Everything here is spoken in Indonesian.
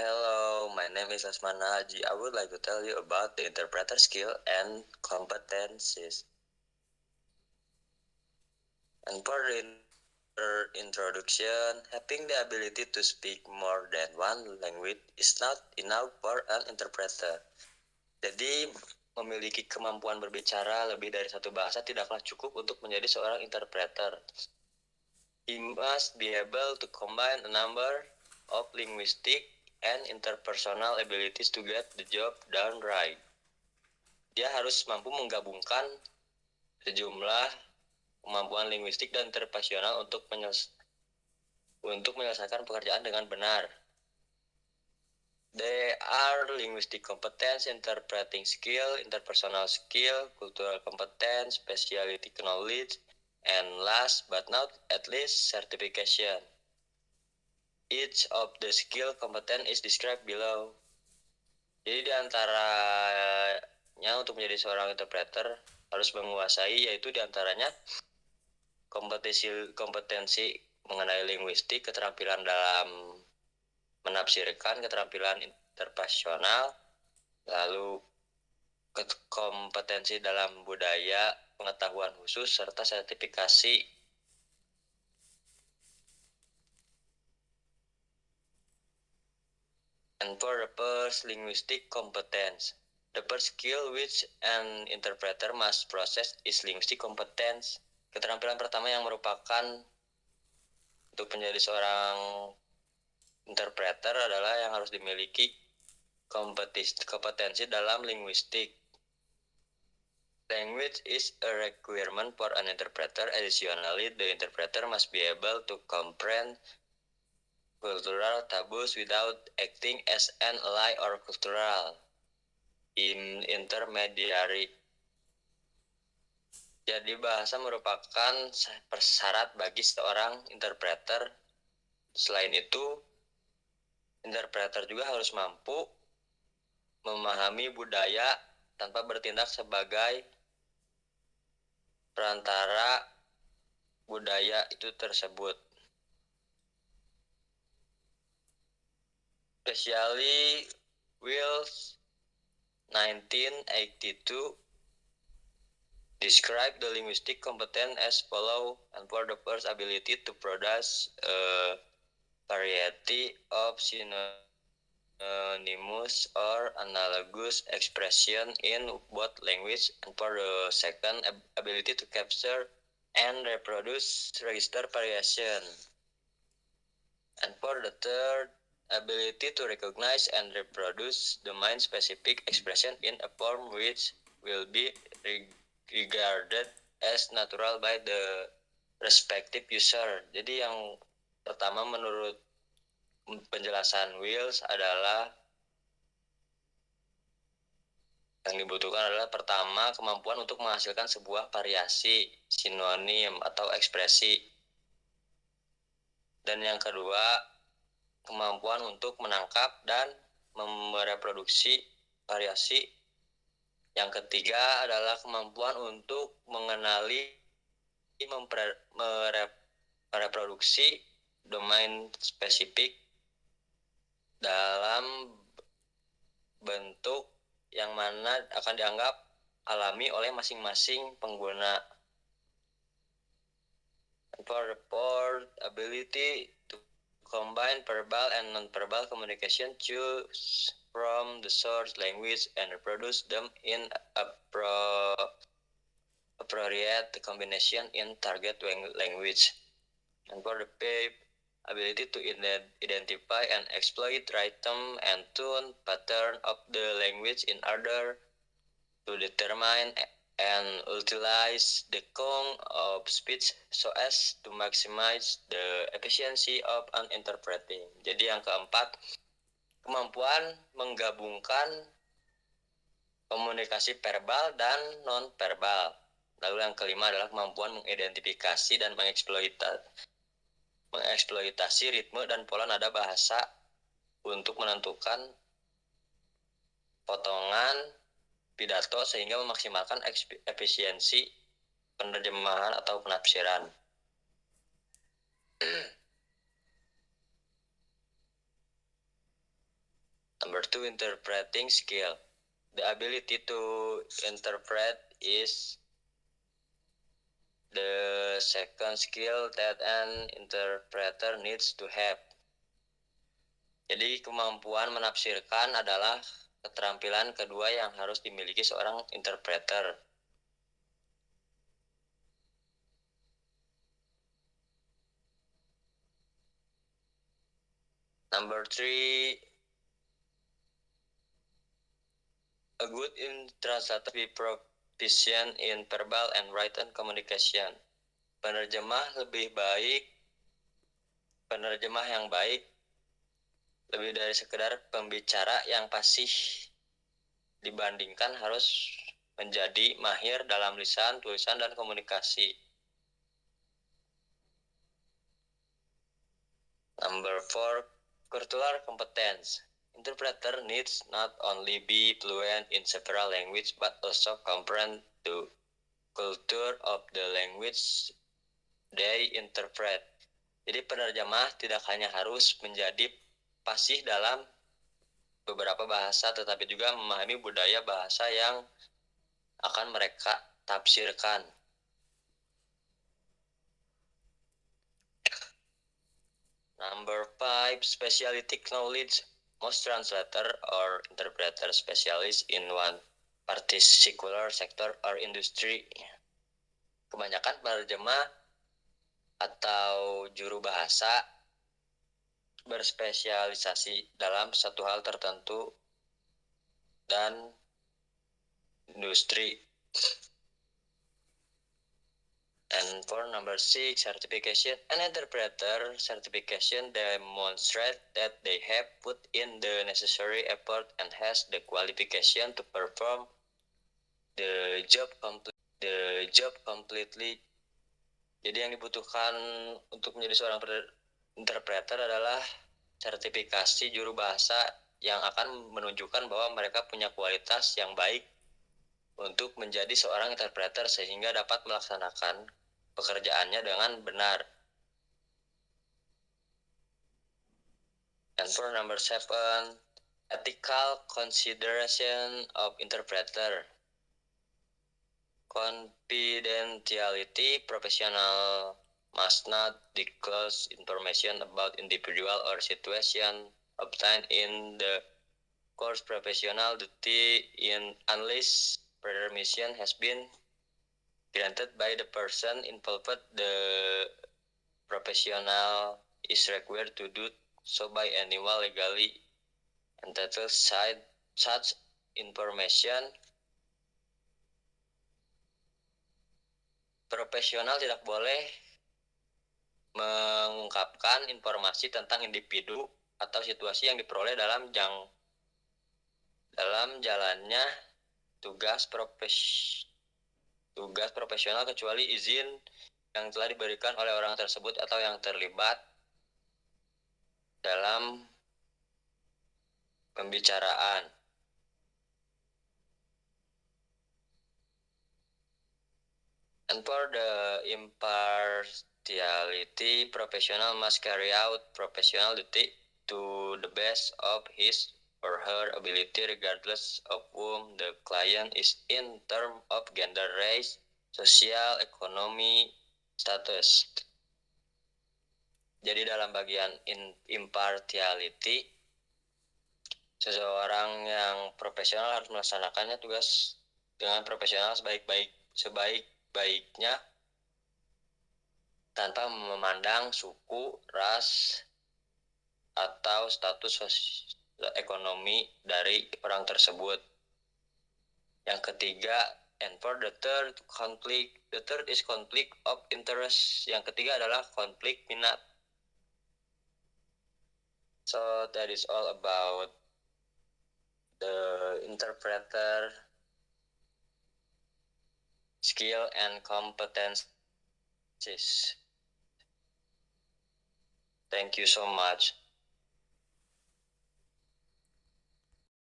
Hello, my name is Asmana Haji. I would like to tell you about the interpreter skill and competencies. And for the introduction, having the ability to speak more than one language is not enough for an interpreter. Jadi, memiliki kemampuan berbicara lebih dari satu bahasa tidaklah cukup untuk menjadi seorang interpreter. He must be able to combine a number of linguistic and interpersonal abilities to get the job done right. Dia harus mampu menggabungkan sejumlah kemampuan linguistik dan interpersonal untuk menyelesaikan pekerjaan dengan benar. They are linguistic competence, interpreting skill, interpersonal skill, cultural competence, specialty knowledge, and last but not at least certification. Each of the skill competence is described below. Jadi diantaranya untuk menjadi seorang interpreter harus menguasai, yaitu diantaranya kompetensi mengenai linguistik, keterampilan dalam menafsirkan, keterampilan interpersonal, lalu kompetensi dalam budaya, pengetahuan khusus, serta sertifikasi. And for the first linguistic competence, the first skill which an interpreter must process is linguistic competence. Keterampilan pertama yang merupakan untuk menjadi seorang interpreter adalah yang harus dimiliki kompetensi dalam linguistik. Language is a requirement for an interpreter. Additionally, the interpreter must be able to comprehend cultural taboos without acting as an ally or cultural intermediary. Jadi bahasa merupakan persyarat bagi seorang interpreter. Selain itu, interpreter juga harus mampu memahami budaya tanpa bertindak sebagai perantara budaya itu tersebut. Especially Wills 1982 describe the linguistic competence as follow, and for the first ability to produce a variety of synonymous or analogous expression in both language, and for the second ability to capture and reproduce register variation, and for the third ability to recognize and reproduce domain-specific expression in a form which will be regarded as natural by the respective user. Jadi yang pertama menurut penjelasan Wills adalah yang dibutuhkan adalah pertama kemampuan untuk menghasilkan sebuah variasi, sinonim atau ekspresi. Dan yang kedua, kemampuan untuk menangkap dan mereproduksi variasi. Yang ketiga adalah kemampuan untuk mengenali, mereproduksi domain spesifik dalam bentuk yang mana akan dianggap alami oleh masing-masing pengguna. And for the fourth ability to combine verbal and non-verbal communication, choose from the source language and reproduce them in appropriate combination in target language. And for the fifth, ability to identify and exploit rhythm and tone pattern of the language in order to determine and utilize the tone of speech so as to maximize the efficiency of an interpreting. Jadi yang keempat, kemampuan menggabungkan komunikasi verbal dan non-verbal. Lalu yang kelima adalah kemampuan mengidentifikasi dan mengeksploitasi ritme dan pola nada bahasa untuk menentukan potongan pidato sehingga memaksimalkan efisiensi penerjemahan atau penafsiran. Number 2, interpreting skill. The ability to interpret is the second skill that an interpreter needs to have. Jadi kemampuan menafsirkan adalah keterampilan kedua yang harus dimiliki seorang interpreter. Number 3, a good translator be proficient in verbal and written communication. Penerjemah yang baik lebih dari sekedar pembicara yang fasih dibandingkan harus menjadi mahir dalam lisan, tulisan, dan komunikasi. Number 4, cultural competence. Interpreter needs not only be fluent in several languages but also comprehend the culture of the language they interpret. Jadi penerjemah tidak hanya harus menjadi fasih dalam beberapa bahasa, tetapi juga memahami budaya bahasa yang akan mereka tafsirkan. Number 5, specialty knowledge. Most translator or interpreter specialists in one particular sector or industry. Kebanyakan penerjemah atau juru bahasa berspesialisasi dalam satu hal tertentu dan industri. And for number 6, certification. An interpreter certification demonstrates that they have put in the necessary effort and has the qualification to perform the job completely. Jadi yang dibutuhkan untuk menjadi seorang interpreter adalah sertifikasi juru bahasa yang akan menunjukkan bahwa mereka punya kualitas yang baik untuk menjadi seorang interpreter sehingga dapat melaksanakan pekerjaannya dengan benar. And for number 7, ethical consideration of interpreter. Confidentiality. Professional must not disclose information about individual or situation obtained in the course professional duty unless permission has been granted by the person involved. The professional is required to do so by anyone legally entitled such information. Profesional tidak boleh mengungkapkan informasi tentang individu atau situasi yang diperoleh dalam jalannya tugas profesional kecuali izin yang telah diberikan oleh orang tersebut atau yang terlibat dalam pembicaraan. And for the impartiality, professional must carry out professional duty to the best of his or her ability regardless of whom the client is in terms of gender, race, social, economy, status. Jadi dalam bagian impartiality, seseorang yang profesional harus melaksanakannya tugas dengan profesional sebaik-baiknya tanpa memandang suku, ras, atau status ekonomi dari orang tersebut. Yang ketiga, and for the third is conflict of interest. Yang ketiga adalah konflik minat. So that is all about the interpreter skill and competencies. Thank you so much.